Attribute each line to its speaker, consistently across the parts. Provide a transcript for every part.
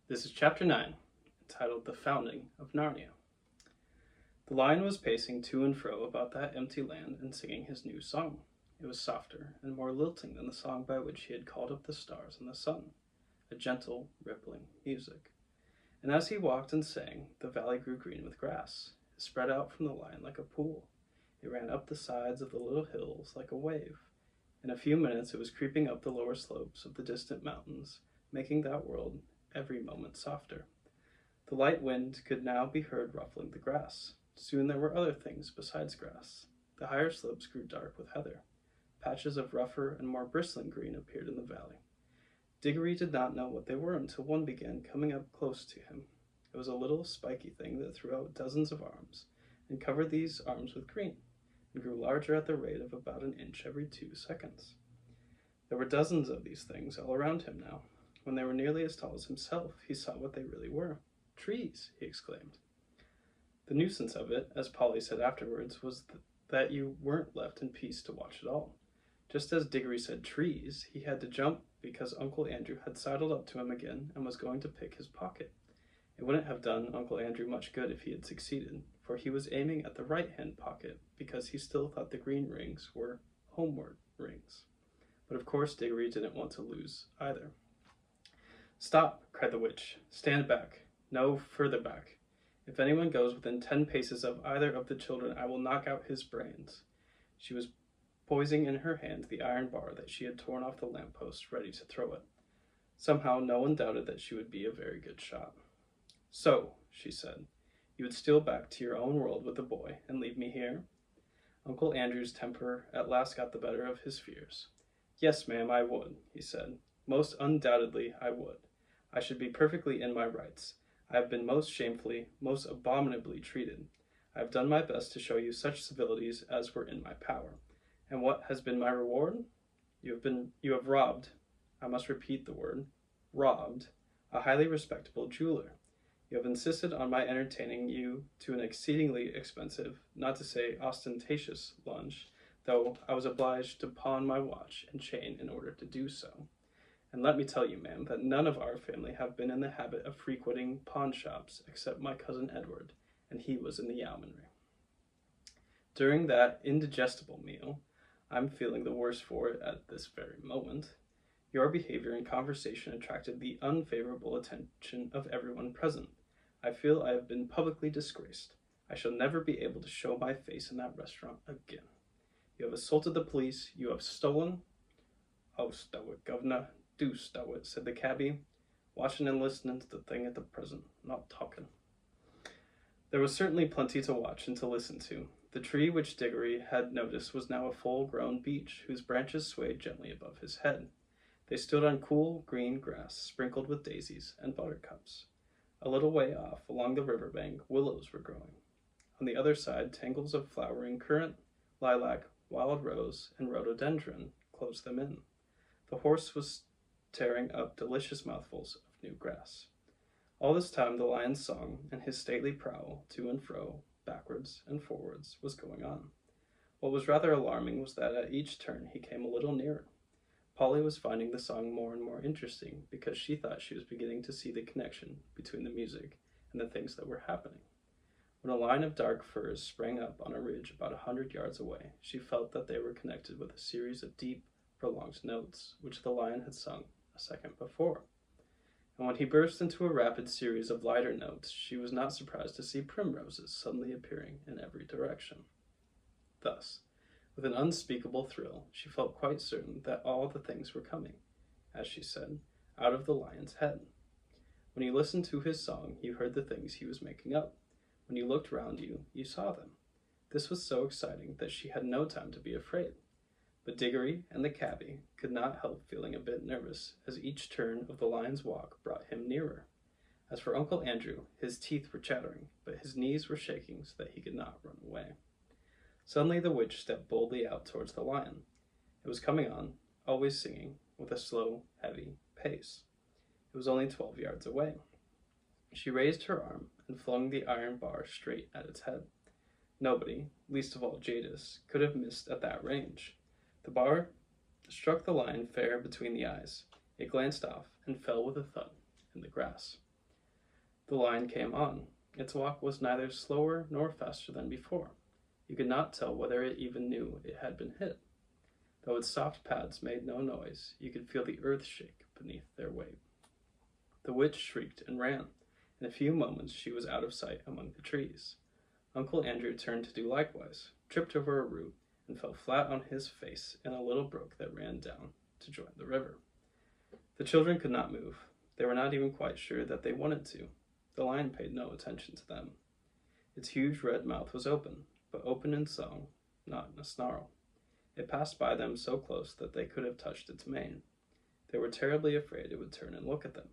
Speaker 1: This is Chapter 9, entitled The Founding of Narnia. The lion was pacing to and fro about that empty land and singing his new song. It was softer and more lilting than the song by which he had called up the stars and the sun, a gentle, rippling music. And as he walked and sang, the valley grew green with grass. It spread out from the lion like a pool. It ran up the sides of the little hills like a wave. In a few minutes it was creeping up the lower slopes of the distant mountains, making that world every moment softer. The light wind could now be heard ruffling the grass. Soon there were other things besides grass. The higher slopes grew dark with heather. Patches of rougher and more bristling green appeared in the valley. Diggory did not know what they were until one began coming up close to him. It was a little spiky thing that threw out dozens of arms and covered these arms with green, and grew larger at the rate of about an inch every 2 seconds. There were dozens of these things all around him now. When they were nearly as tall as himself, he saw what they really were. Trees, he exclaimed. The nuisance of it, as Polly said afterwards, was that you weren't left in peace to watch it all. Just as Diggory said trees, he had to jump because Uncle Andrew had sidled up to him again and was going to pick his pocket. It wouldn't have done Uncle Andrew much good if he had succeeded, for he was aiming at the right-hand pocket because he still thought the green rings were homeward rings. But of course Diggory didn't want to lose either. "Stop!" cried the witch. "Stand back. No, further back. If anyone goes within 10 paces of either of the children, I will knock out his brains." She was poising in her hand the iron bar that she had torn off the lamppost, ready to throw it. Somehow no one doubted that she would be a very good shot. "So," she said, "you would steal back to your own world with the boy and leave me here?" Uncle Andrew's temper at last got the better of his fears. "Yes, ma'am, I would," he said. "Most undoubtedly I would. I should be perfectly in my rights. I have been most shamefully, most abominably treated. I have done my best to show you such civilities as were in my power. And what has been my reward? You have robbed, I must repeat the word, robbed, a highly respectable jeweler. You have insisted on my entertaining you to an exceedingly expensive, not to say ostentatious, lunch, though I was obliged to pawn my watch and chain in order to do so. And let me tell you, ma'am, that none of our family have been in the habit of frequenting pawn shops except my cousin Edward, and he was in the yeomanry. During that indigestible meal, I'm feeling the worse for it at this very moment, your behavior and conversation attracted the unfavorable attention of everyone present. I feel I have been publicly disgraced. I shall never be able to show my face in that restaurant again. You have assaulted the police, you have stolen—" "Oh, stow it, governor, do stow it," said the cabby, "watching and listening to the thing at the present, not talking." There was certainly plenty to watch and to listen to. The tree which Diggory had noticed was now a full-grown beech, whose branches swayed gently above his head. They stood on cool, green grass, sprinkled with daisies and buttercups. A little way off, along the river bank, willows were growing. On the other side, tangles of flowering currant, lilac, wild rose, and rhododendron closed them in. The horse was tearing up delicious mouthfuls of new grass. All this time the lion's song and his stately prowl, to and fro, backwards and forwards, was going on. What was rather alarming was that at each turn he came a little nearer. Polly was finding the song more and more interesting because she thought she was beginning to see the connection between the music and the things that were happening. When a line of dark firs sprang up on a ridge about 100 yards away, she felt that they were connected with a series of deep, prolonged notes, which the lion had sung a second before. And when he burst into a rapid series of lighter notes, she was not surprised to see primroses suddenly appearing in every direction. Thus, with an unspeakable thrill, she felt quite certain that all the things were coming, as she said, out of the lion's head. When you listened to his song, you heard the things he was making up. When you looked round you, you saw them. This was so exciting that she had no time to be afraid. But Diggory and the cabby could not help feeling a bit nervous as each turn of the lion's walk brought him nearer. As for Uncle Andrew, his teeth were chattering, but his knees were shaking so that he could not run away. Suddenly the witch stepped boldly out towards the lion. It was coming on, always singing, with a slow, heavy pace. It was only 12 yards away. She raised her arm and flung the iron bar straight at its head. Nobody, least of all Jadis, could have missed at that range. The bar struck the lion fair between the eyes. It glanced off and fell with a thud in the grass. The lion came on. Its walk was neither slower nor faster than before. You could not tell whether it even knew it had been hit. Though its soft pads made no noise, you could feel the earth shake beneath their weight. The witch shrieked and ran. In a few moments she was out of sight among the trees. Uncle Andrew turned to do likewise, tripped over a root, and fell flat on his face in a little brook that ran down to join the river. The children could not move. They were not even quite sure that they wanted to. The lion paid no attention to them. Its huge red mouth was open, but open in song, not in a snarl. It passed by them so close that they could have touched its mane. They were terribly afraid it would turn and look at them,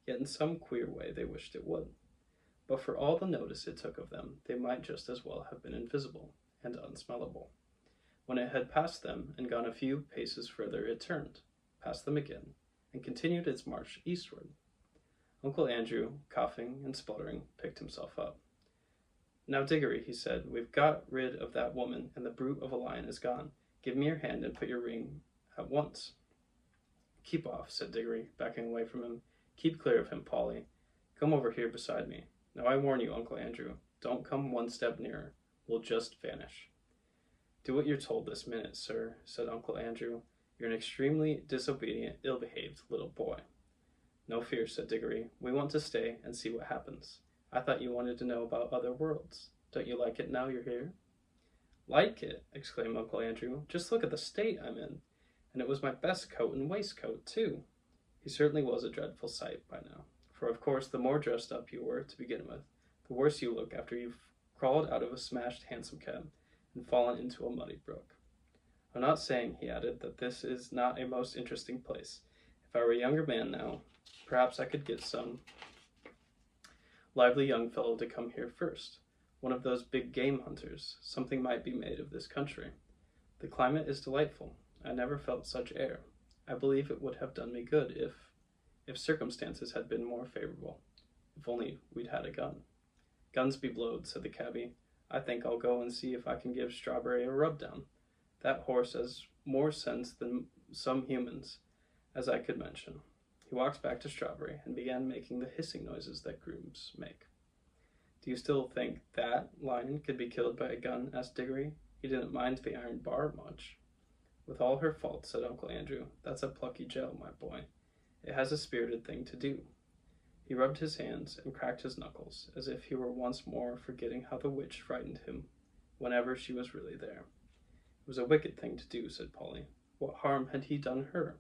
Speaker 1: yet in some queer way they wished it would. But for all the notice it took of them, they might just as well have been invisible and unsmellable. When it had passed them and gone a few paces further, it turned, passed them again, and continued its march eastward. Uncle Andrew, coughing and spluttering, picked himself up. "Now, Diggory," he said, "we've got rid of that woman, and the brute of a lion is gone. Give me your hand and put your ring at once." "Keep off," said Diggory, backing away from him. "Keep clear of him, Polly. Come over here beside me. Now I warn you, Uncle Andrew, don't come one step nearer. We'll just vanish." "Do what you're told this minute, sir," said Uncle Andrew. "You're an extremely disobedient, ill-behaved little boy." "No fear," said Diggory. "We want to stay and see what happens. I thought you wanted to know about other worlds. Don't you like it now you're here?" "Like it!" exclaimed Uncle Andrew. "Just look at the state I'm in. And it was my best coat and waistcoat, too." He certainly was a dreadful sight by now, for of course the more dressed up you were to begin with, the worse you look after you've crawled out of a smashed hansom cab and fallen into a muddy brook. "I'm not saying," he added, "that this is not a most interesting place. If I were a younger man now, perhaps I could get some lively young fellow to come here first. One of those big game hunters. Something might be made of this country. The climate is delightful. I never felt such air. I believe it would have done me good if circumstances had been more favorable. If only we'd had a gun." "Guns be blowed," said the cabby. "I think I'll go and see if I can give Strawberry a rub down. That horse has more sense than some humans, as I could mention." He walked back to Strawberry and began making the hissing noises that grooms make. "Do you still think that lion could be killed by a gun?" asked Diggory. He didn't mind the iron bar much. "With all her faults," said Uncle Andrew, "that's a plucky Joe, my boy. It has a spirited thing to do." He rubbed his hands and cracked his knuckles, as if he were once more forgetting how the witch frightened him whenever she was really there. "It was a wicked thing to do," said Polly. "What harm had he done her?"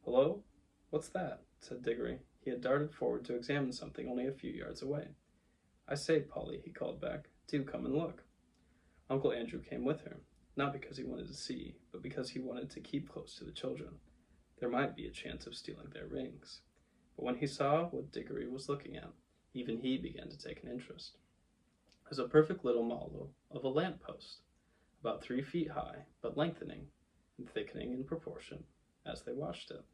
Speaker 1: "Hello? What's that?" said Diggory. He had darted forward to examine something only a few yards away. "I say, Polly," he called back, "do come and look." Uncle Andrew came with her, not because he wanted to see, but because he wanted to keep close to the children. There might be a chance of stealing their rings. But when he saw what Diggory was looking at, even he began to take an interest. It was a perfect little model of a lamp post, about 3 feet high, but lengthening and thickening in proportion as they watched it.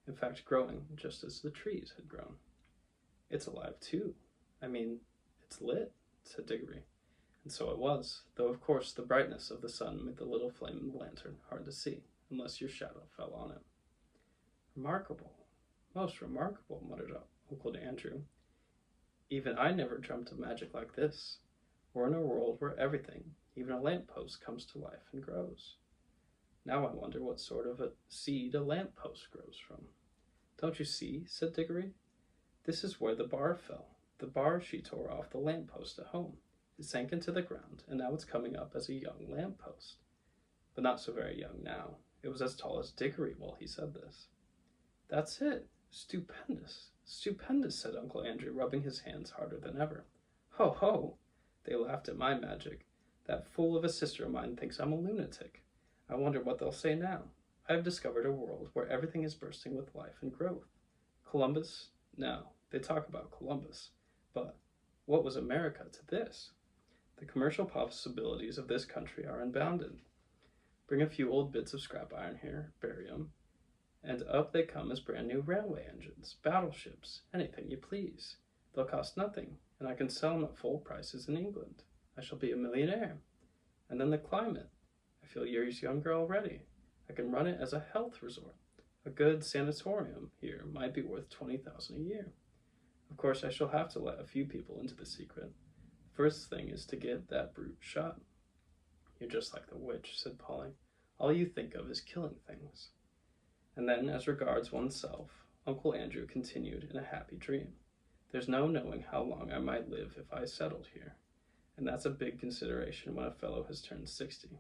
Speaker 1: In fact, growing just as the trees had grown. "It's alive too. I mean, it's lit," said Diggory. And so it was, though of course the brightness of the sun made the little flame in the lantern hard to see, unless your shadow fell on it. "Remarkable, most remarkable," muttered Uncle Andrew. "Even I never dreamt of magic like this. We're in a world where everything, even a lamppost, comes to life and grows. Now I wonder what sort of a seed a lamppost grows from." "Don't you see?" said Diggory. "This is where the bar fell. The bar she tore off the lamppost at home. It sank into the ground, and now it's coming up as a young lamppost. But not so very young now. It was as tall as Diggory while he said this." "That's it. Stupendous, stupendous," said Uncle Andrew, rubbing his hands harder than ever. "Ho, ho! They laughed at my magic. That fool of a sister of mine thinks I'm a lunatic. I wonder what they'll say now. I have discovered a world where everything is bursting with life and growth. Columbus? Now, they talk about Columbus. But what was America to this? The commercial possibilities of this country are unbounded. Bring a few old bits of scrap iron here, bury 'em, and up they come as brand new railway engines, battleships, anything you please. They'll cost nothing, and I can sell 'em at full prices in England. I shall be a millionaire. And then the climate. I feel years younger already. I can run it as a health resort. A good sanatorium here might be worth $20,000 a year. Of course, I shall have to let a few people into the secret. The first thing is to get that brute shot." "You're just like the witch," said Polly. "All you think of is killing things." And then, as regards oneself, Uncle Andrew continued in a happy dream. "There's no knowing how long I might live if I settled here, and that's a big consideration when a fellow has turned 60.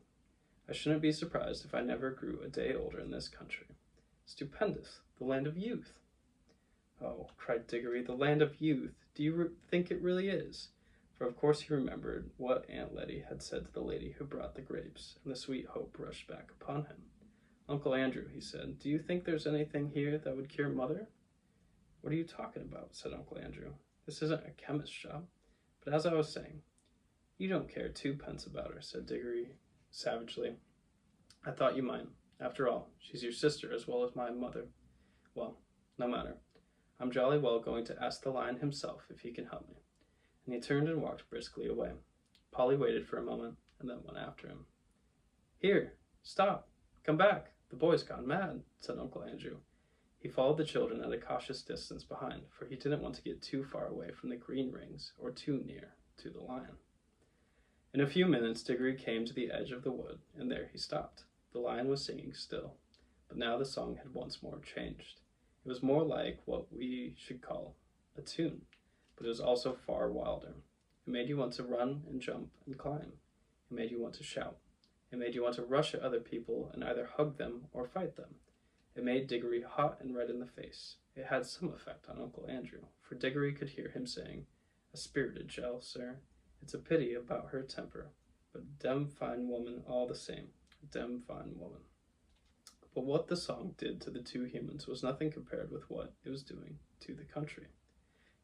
Speaker 1: I shouldn't be surprised if I never grew a day older in this country. Stupendous! The land of youth!" "Oh," cried Diggory, "the land of youth! Do you think it really is?" For of course he remembered what Aunt Letty had said to the lady who brought the grapes, and the sweet hope rushed back upon him. "Uncle Andrew," he said, "do you think there's anything here that would cure Mother?" "What are you talking about?" said Uncle Andrew. "This isn't a chemist's shop. But as I was saying—" "You don't care twopence about her," said Diggory savagely. "I thought you might. After all, she's your sister as well as my mother. Well, no matter. I'm jolly well going to ask the lion himself if he can help me." And he turned and walked briskly away. Polly waited for a moment and then went after him. "Here! Stop! Come back! The boy's gone mad," said Uncle Andrew. He followed the children at a cautious distance behind, for he didn't want to get too far away from the green rings or too near to the lion. In a few minutes Diggory came to the edge of the wood, and there he stopped. The lion was singing still, but now the song had once more changed. It was more like what we should call a tune, but it was also far wilder. It made you want to run and jump and climb. It made you want to shout. It made you want to rush at other people and either hug them or fight them. It made Diggory hot and red in the face. It had some effect on Uncle Andrew, for Diggory could hear him saying, "A spirited gel, sir. It's a pity about her temper, but dem fine woman all the same, dem fine woman." But what the song did to the two humans was nothing compared with what it was doing to the country.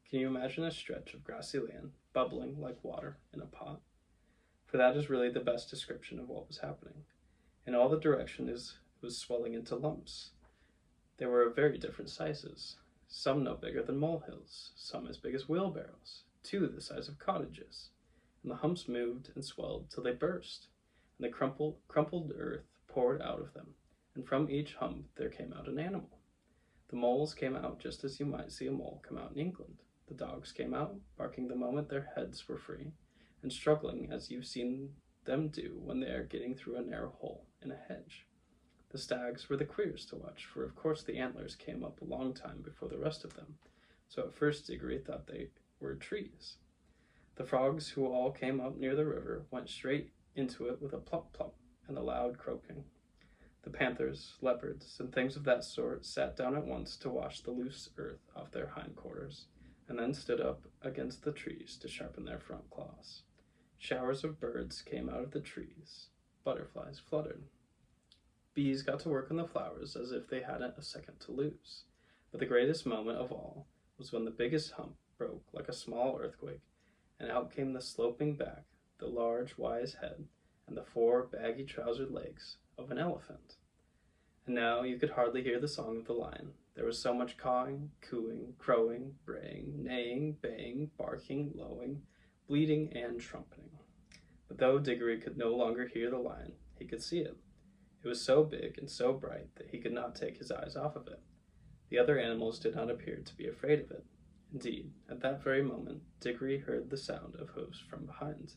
Speaker 1: Can you imagine a stretch of grassy land, bubbling like water in a pot? For that is really the best description of what was happening. In all the directions it was swelling into lumps. They were of very different sizes, some no bigger than molehills, some as big as wheelbarrows, two the size of cottages, and the humps moved and swelled till they burst, and the crumpled earth poured out of them, and from each hump there came out an animal. The moles came out just as you might see a mole come out in England. The dogs came out, barking the moment their heads were free, and struggling as you've seen them do when they are getting through a narrow hole in a hedge. The stags were the queerest to watch, for of course the antlers came up a long time before the rest of them, so at first Diggory thought they were trees. The frogs, who all came up near the river, went straight into it with a plop plop and a loud croaking. The panthers, leopards, and things of that sort sat down at once to wash the loose earth off their hindquarters, and then stood up against the trees to sharpen their front claws. Showers of birds came out of the trees. Butterflies fluttered. Bees got to work on the flowers as if they hadn't a second to lose. But the greatest moment of all was when the biggest hump broke like a small earthquake, and out came the sloping back, the large, wise head, and the four baggy-trousered legs of an elephant. And now you could hardly hear the song of the lion. There was so much cawing, cooing, crowing, braying, neighing, baying, barking, lowing, bleating, and trumpeting. But though Diggory could no longer hear the lion, he could see it. It was so big and so bright that he could not take his eyes off of it. The other animals did not appear to be afraid of it. Indeed, at that very moment, Diggory heard the sound of hoofs from behind.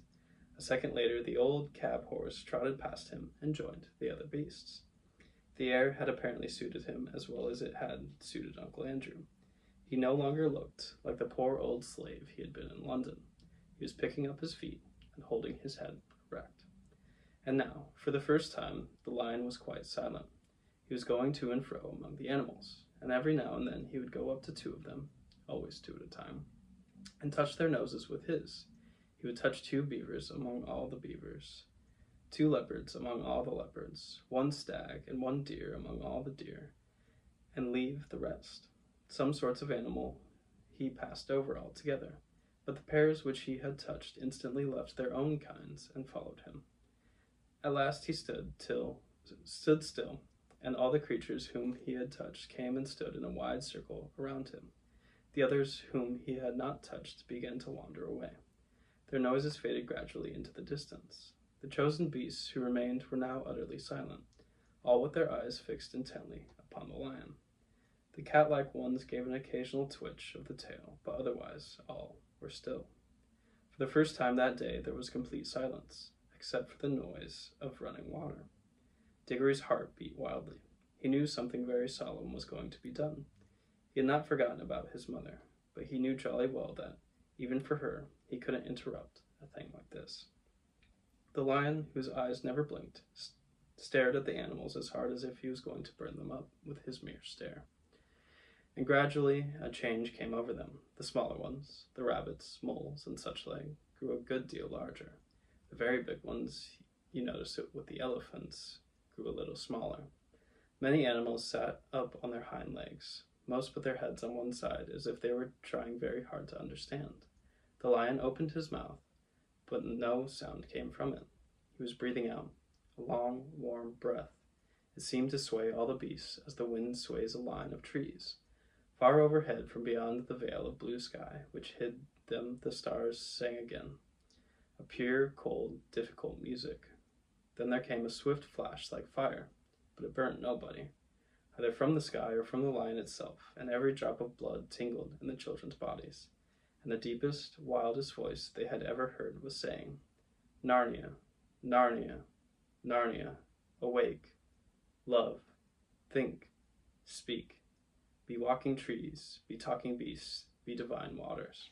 Speaker 1: A second later, the old cab horse trotted past him and joined the other beasts. The air had apparently suited him as well as it had suited Uncle Andrew. He no longer looked like the poor old slave he had been in London. He was picking up his feet and holding his head erect. And now, for the first time, the lion was quite silent. He was going to and fro among the animals, and every now and then he would go up to two of them, always two at a time, and touch their noses with his. He would touch two beavers among all the beavers, two leopards among all the leopards, one stag and one deer among all the deer, and leave the rest. Some sorts of animal he passed over altogether, but the pairs which he had touched instantly left their own kinds and followed him. At last he stood still, and all the creatures whom he had touched came and stood in a wide circle around him. The others whom he had not touched began to wander away. Their noises faded gradually into the distance. The chosen beasts who remained were now utterly silent, all with their eyes fixed intently upon the lion. The cat-like ones gave an occasional twitch of the tail, but otherwise all were still. For the first time that day there was complete silence, except for the noise of running water. Diggory's heart beat wildly. He knew something very solemn was going to be done. He had not forgotten about his mother, but he knew jolly well that, even for her, he couldn't interrupt a thing like this. The lion, whose eyes never blinked, stared at the animals as hard as if he was going to burn them up with his mere stare. And gradually a change came over them. The smaller ones, the rabbits, moles, and such like, grew a good deal larger. The very big ones, you noticed it with the elephants, grew a little smaller. Many animals sat up on their hind legs, most put their heads on one side as if they were trying very hard to understand. The lion opened his mouth, but no sound came from it. He was breathing out, a long, warm breath. It seemed to sway all the beasts as the wind sways a line of trees. Far overhead, from beyond the veil of blue sky, which hid them, the stars sang again. A pure, cold, difficult music. Then there came a swift flash like fire, but it burnt nobody, either from the sky or from the lion itself, and every drop of blood tingled in the children's bodies, and the deepest, wildest voice they had ever heard was saying, Narnia, Narnia, Narnia, awake, love, think, speak. Be walking trees, be talking beasts, be divine waters.